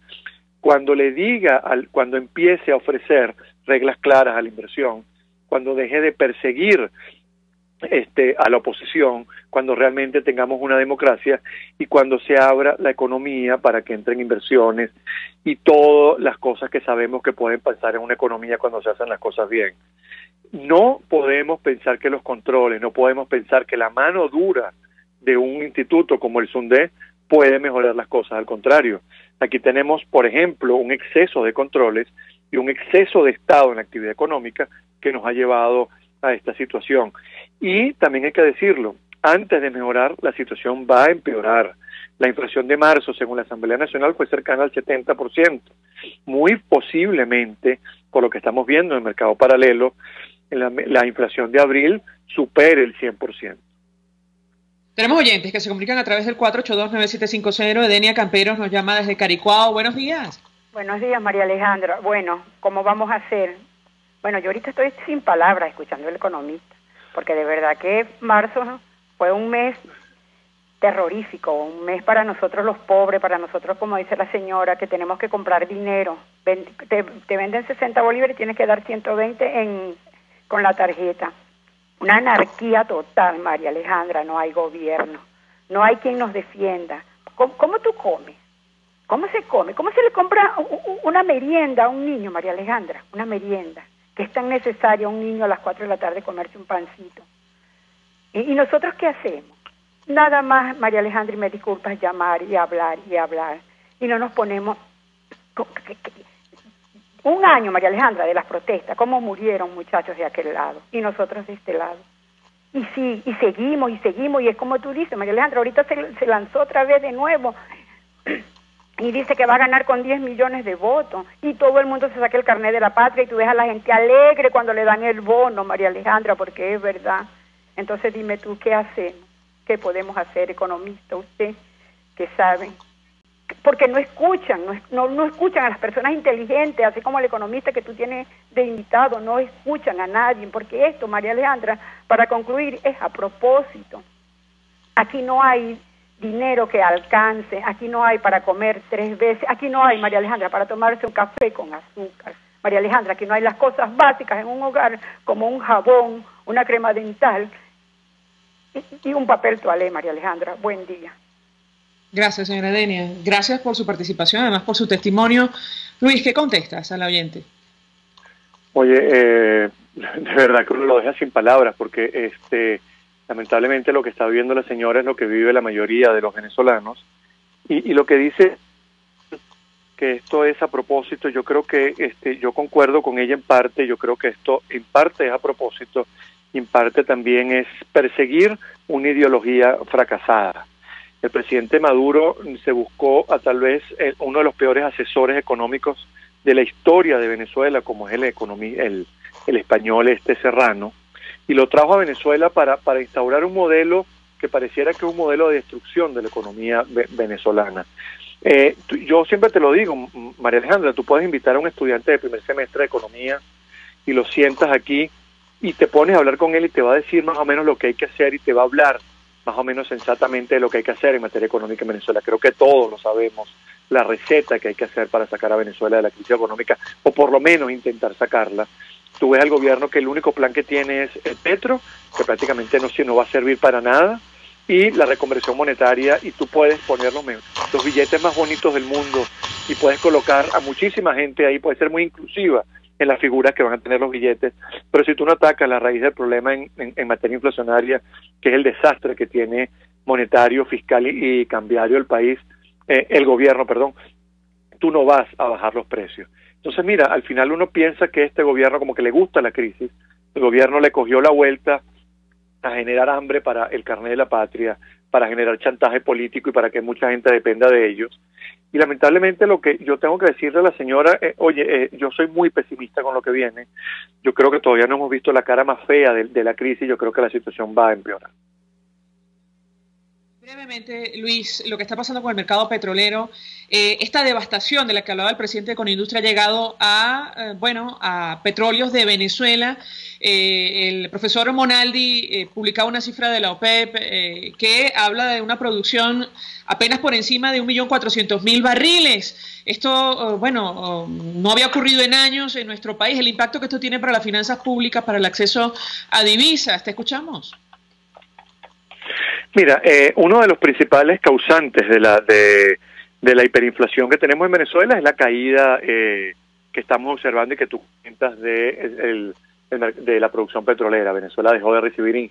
cuando le diga, cuando empiece a ofrecer reglas claras a la inversión, cuando deje de perseguir a la oposición, cuando realmente tengamos una democracia y cuando se abra la economía para que entren inversiones y todas las cosas que sabemos que pueden pasar en una economía cuando se hacen las cosas bien. No podemos pensar que los controles, no podemos pensar que la mano dura de un instituto como el SUNDE puede mejorar las cosas. Al contrario, aquí tenemos, por ejemplo, un exceso de controles y un exceso de Estado en la actividad económica que nos ha llevado a esta situación. Y también hay que decirlo, antes de mejorar, la situación va a empeorar. La inflación de marzo, según la Asamblea Nacional, fue cercana al 70%. Muy posiblemente, por lo que estamos viendo en el mercado paralelo, la inflación de abril supere el 100%. Tenemos oyentes que se comunican a través del 482-9750. Edenia Camperos nos llama desde Caricuao. Buenos días. Buenos días, María Alejandra. Bueno, ¿cómo vamos a hacer? Bueno, yo ahorita estoy sin palabras escuchando al economista, porque de verdad que marzo fue un mes terrorífico, un mes para nosotros los pobres, para nosotros, como dice la señora, que tenemos que comprar dinero. Te venden 60 bolívares y tienes que dar 120 con la tarjeta. Una anarquía total, María Alejandra, no hay gobierno, no hay quien nos defienda. ¿Cómo tú comes? ¿Cómo se come? ¿Cómo se le compra una merienda a un niño, María Alejandra? Una merienda, que es tan necesaria a un niño a las 4 de la tarde comerse un pancito. ¿Y nosotros qué hacemos? Nada más, María Alejandra, y me disculpas, llamar y hablar y hablar. Y no nos ponemos... Un año, María Alejandra, de las protestas, cómo murieron muchachos de aquel lado y nosotros de este lado. Y sí, y seguimos, y es como tú dices, María Alejandra, ahorita se lanzó otra vez de nuevo y dice que va a ganar con 10 millones de votos y todo el mundo se saca el carnet de la patria y tú ves a la gente alegre cuando le dan el bono, María Alejandra, porque es verdad. Entonces dime tú, ¿qué hacemos? ¿Qué podemos hacer, economista, usted, que sabe? Porque no escuchan, no escuchan a las personas inteligentes, así como el economista que tú tienes de invitado, no escuchan a nadie, porque esto, María Alejandra, para concluir, es a propósito. Aquí no hay dinero que alcance, aquí no hay para comer 3 veces, aquí no hay, María Alejandra, para tomarse un café con azúcar. María Alejandra, aquí no hay las cosas básicas en un hogar, como un jabón, una crema dental y un papel toalé, María Alejandra. Buen día. Gracias, señora Edenia. Gracias por su participación, además por su testimonio. Luis, ¿qué contestas al oyente? Oye, de verdad que uno lo deja sin palabras, porque lamentablemente lo que está viviendo la señora es lo que vive la mayoría de los venezolanos. Y lo que dice que esto es a propósito, yo creo que yo concuerdo con ella en parte, yo creo que esto en parte es a propósito, y en parte también es perseguir una ideología fracasada. El presidente Maduro se buscó a tal vez uno de los peores asesores económicos de la historia de Venezuela, como es el español Serrano, y lo trajo a Venezuela para instaurar un modelo que pareciera que es un modelo de destrucción de la economía venezolana. Yo siempre te lo digo, María Alejandra, tú puedes invitar a un estudiante de primer semestre de economía y lo sientas aquí y te pones a hablar con él y te va a decir más o menos lo que hay que hacer y te va a hablar más o menos sensatamente de lo que hay que hacer en materia económica en Venezuela. Creo que todos lo sabemos, la receta que hay que hacer para sacar a Venezuela de la crisis económica, o por lo menos intentar sacarla. Tú ves al gobierno que el único plan que tiene es el petro, que prácticamente no va a servir para nada, y la reconversión monetaria, y tú puedes poner los billetes más bonitos del mundo, y puedes colocar a muchísima gente ahí, puede ser muy inclusiva en las figuras que van a tener los billetes, pero si tú no atacas la raíz del problema en materia inflacionaria, que es el desastre que tiene monetario, fiscal y cambiario el país, el gobierno, tú no vas a bajar los precios. Entonces mira, al final uno piensa que este gobierno como que le gusta la crisis, el gobierno le cogió la vuelta a generar hambre para el carnet de la patria, para generar chantaje político y para que mucha gente dependa de ellos. Y lamentablemente lo que yo tengo que decirle a la señora, yo soy muy pesimista con lo que viene. Yo creo que todavía no hemos visto la cara más fea de la crisis. Yo creo que la situación va a empeorar. Brevemente, Luis, lo que está pasando con el mercado petrolero, esta devastación de la que hablaba el presidente de Conindustria ha llegado a Petróleos de Venezuela. El profesor Monaldi publicaba una cifra de la OPEP que habla de una producción apenas por encima de 1.400.000 barriles. Esto, no había ocurrido en años en nuestro país. El impacto que esto tiene para las finanzas públicas, para el acceso a divisas. ¿Te escuchamos? Mira, uno de los principales causantes de la hiperinflación que tenemos en Venezuela es la caída que estamos observando y que tú comentas de la producción petrolera. Venezuela dejó de recibir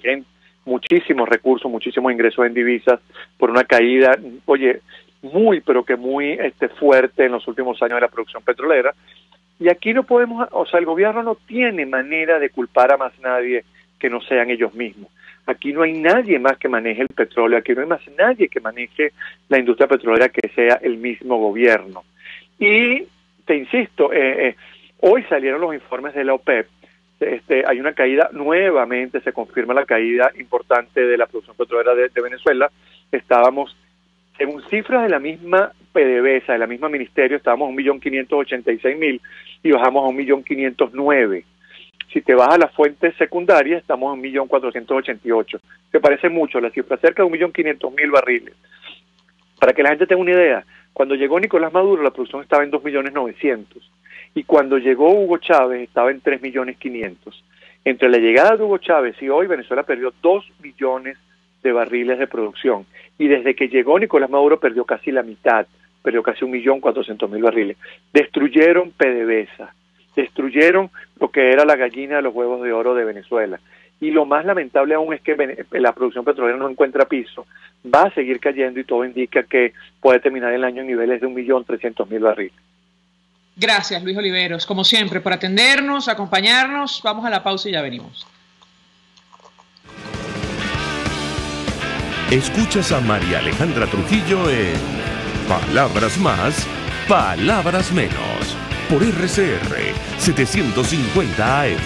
muchísimos recursos, muchísimos ingresos en divisas por una caída, muy fuerte en los últimos años de la producción petrolera. Y aquí no podemos, el gobierno no tiene manera de culpar a más nadie que no sean ellos mismos. Aquí no hay nadie más que maneje el petróleo, aquí no hay más nadie que maneje la industria petrolera que sea el mismo gobierno. Y te insisto, hoy salieron los informes de la OPEP, hay una caída, nuevamente se confirma la caída importante de la producción petrolera de Venezuela. Estábamos, según cifras de la misma PDVSA, de la misma ministerio, estábamos a 1.586.000 y bajamos a 1.509.000. Si te vas a las fuentes secundarias, estamos en 1.488.000. Se parece mucho la cifra, cerca de 1.500.000 barriles. Para que la gente tenga una idea, cuando llegó Nicolás Maduro, la producción estaba en 2.900.000. Y cuando llegó Hugo Chávez, estaba en 3.500.000. Entre la llegada de Hugo Chávez y hoy, Venezuela perdió 2 millones de barriles de producción. Y desde que llegó Nicolás Maduro, perdió casi la mitad, perdió casi 1.400.000 barriles. Destruyeron PDVSA. Destruyeron lo que era la gallina de los huevos de oro de Venezuela. Y lo más lamentable aún es que la producción petrolera no encuentra piso, va a seguir cayendo y todo indica que puede terminar el año en niveles de 1.300.000 barriles. Gracias, Luis Oliveros, como siempre, por atendernos, acompañarnos. Vamos a la pausa y ya venimos. Escuchas a María Alejandra Trujillo en Palabras Más, Palabras Menos, por RCR 750 AM.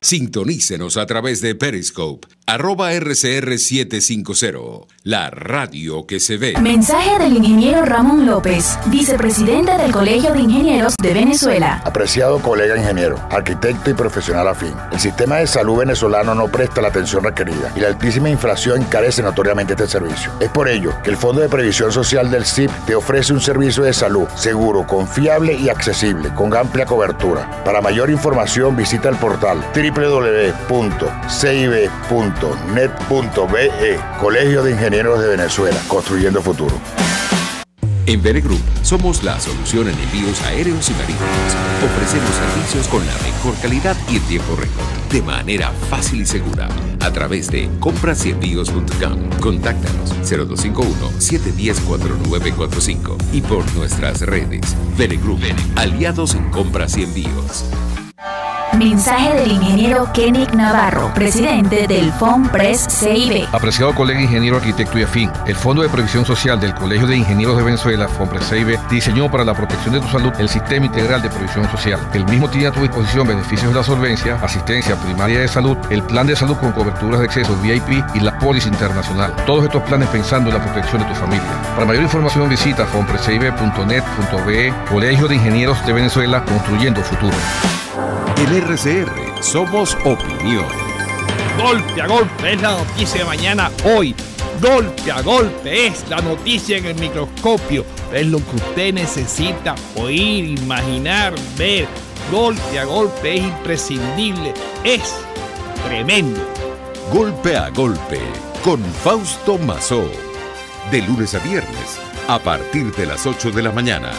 Sintonícenos a través de Periscope, @RCR750, la radio que se ve. Mensaje del ingeniero Ramón López, vicepresidente del Colegio de Ingenieros de Venezuela. Apreciado colega ingeniero, arquitecto y profesional afín, el sistema de salud venezolano no presta la atención requerida y la altísima inflación encarece notoriamente este servicio. Es por ello que el Fondo de Previsión Social del CIP te ofrece un servicio de salud seguro, confiable y accesible, con amplia cobertura. Para mayor información visita el portal www.cib.net.be. Colegio de Ingenieros de Venezuela, construyendo futuro. En Venegroup somos la solución en envíos aéreos y marítimos. Ofrecemos servicios con la mejor calidad y en tiempo récord, de manera fácil y segura, a través de comprasyenvíos.com. Contáctanos 0251-710-4945 y por nuestras redes. Venegroup, aliados en compras y envíos. Mensaje del ingeniero Kenick Navarro, presidente del FOMPRES CIB. Apreciado colega ingeniero, arquitecto y afín, el Fondo de Previsión Social del Colegio de Ingenieros de Venezuela, FOMPRES CIB, diseñó para la protección de tu salud el Sistema Integral de Previsión Social. El mismo tiene a tu disposición beneficios de la solvencia, asistencia primaria de salud, el plan de salud con coberturas de acceso VIP y la póliza internacional. Todos estos planes pensando en la protección de tu familia. Para mayor información visita fomprescibe.net.be. Colegio de Ingenieros de Venezuela, construyendo futuro. En RCR somos opinión. Golpe a golpe es la noticia de mañana hoy. Golpe a golpe es la noticia en el microscopio. Es lo que usted necesita oír, imaginar, ver. Golpe a golpe es imprescindible. Es tremendo. Golpe a golpe con Fausto Mazó. De lunes a viernes a partir de las 8 de la mañana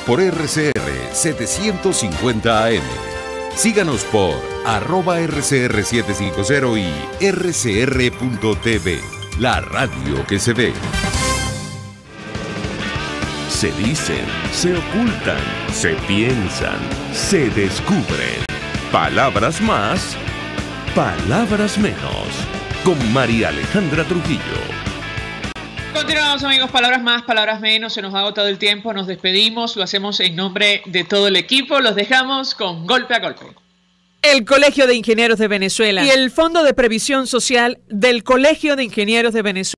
por RCR 750 AM. Síganos por @RCR750 y rcr.tv, la radio que se ve. Se dicen, se ocultan, se piensan, se descubren. Palabras más, palabras menos. Con María Alejandra Trujillo. Continuamos, amigos, palabras más, palabras menos, se nos ha agotado el tiempo, nos despedimos, lo hacemos en nombre de todo el equipo, los dejamos con Golpe a Golpe. El Colegio de Ingenieros de Venezuela y el Fondo de Previsión Social del Colegio de Ingenieros de Venezuela.